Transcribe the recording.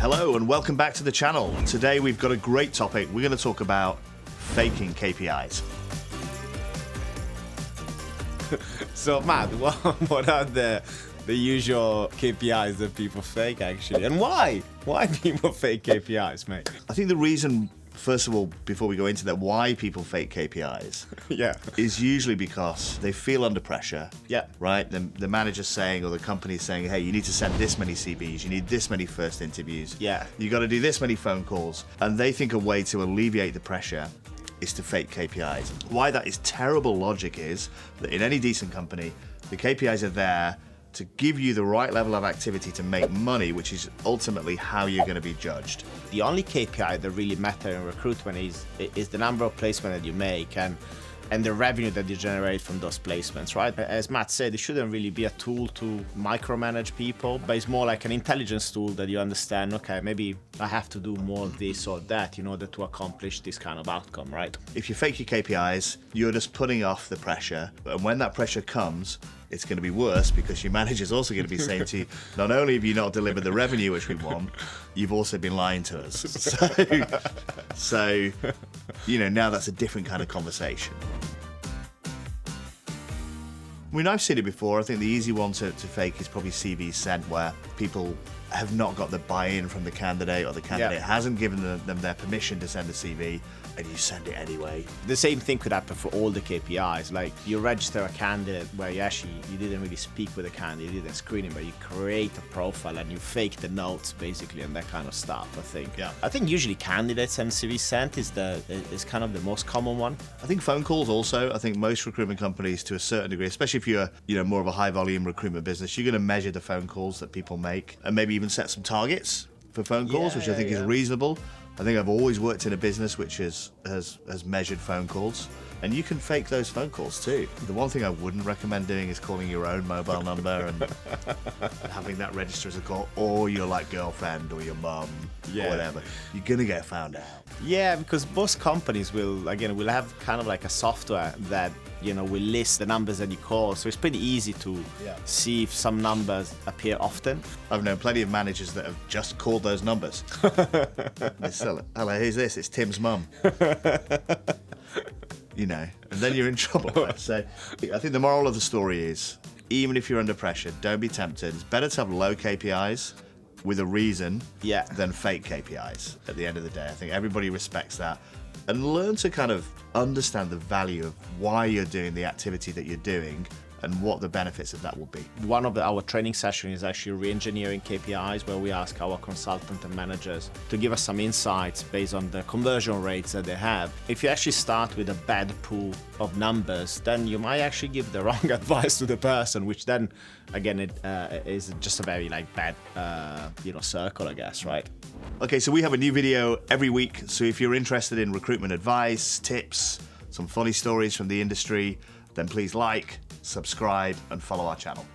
Hello and welcome back to the channel. Today we've got a great topic. We're going to talk about faking KPIs. So Matt, what are the usual KPIs that people fake actually? And why? Why people fake KPIs, mate? I think the reason, first of all, before we go into that, why people fake KPIs Yeah. is usually because they feel under pressure. Yeah. Right? The manager's saying, or the company's saying, hey, you need to send this many CVs, you need this many first interviews. Yeah. You got to do this many phone calls. And they think a way to alleviate the pressure is to fake KPIs. Why that is terrible logic is that in any decent company, the KPIs are there to give you the right level of activity to make money, which is ultimately how you're going to be judged. The only KPI that really matter in recruitment is the number of placements that you make and the revenue that you generate from those placements, right? As Matt said, it shouldn't really be a tool to micromanage people, but it's more like an intelligence tool that you understand, okay, maybe I have to do more of this or that in order to accomplish this kind of outcome, right? If you fake your KPIs, you're just putting off the pressure. And when that pressure comes, it's going to be worse because your manager's also going to be saying to you, not only have you not delivered the revenue which we want, you've also been lying to us. So now that's a different kind of conversation. I mean, I've seen it before. I think the easy one to fake is probably CVs sent, where people have not got the buy-in from the candidate, or the candidate hasn't given them their permission to send a CV, and you send it anyway. The same thing could happen for all the KPIs. Like you register a candidate where you didn't really speak with the candidate, you didn't screen him, but you create a profile and you fake the notes basically and that kind of stuff. I think usually candidates and CV sent is kind of the most common one. I think phone calls also. I think most recruitment companies, to a certain degree, especially if you're more of a high volume recruitment business, you're going to measure the phone calls that people make and maybe even set some targets for phone calls, which I think is reasonable. I think I've always worked in a business which has measured phone calls, and you can fake those phone calls too. The one thing I wouldn't recommend doing is calling your own mobile number and having that register as a call, or your girlfriend or your mum or whatever. You're gonna get found out. Yeah, because most companies will have kind of like a software that will list the numbers that you call, so it's pretty easy to see if some numbers appear often. I've known plenty of managers that have just called those numbers. They sell it. Hello, who's this? It's Tim's mum. And then you're in trouble. Right? So I think the moral of the story is, even if you're under pressure, don't be tempted. It's better to have low KPIs with a reason than fake KPIs at the end of the day. I think everybody respects that. And learn to kind of understand the value of why you're doing the activity that you're doing and what the benefits of that will be. One of our training sessions is actually re-engineering KPIs, where we ask our consultant and managers to give us some insights based on the conversion rates that they have. If you actually start with a bad pool of numbers, then you might actually give the wrong advice to the person, which then, again, it is just a very bad, circle, I guess, right? Okay, so we have a new video every week. So if you're interested in recruitment advice, tips, some funny stories from the industry, then please subscribe, and follow our channel.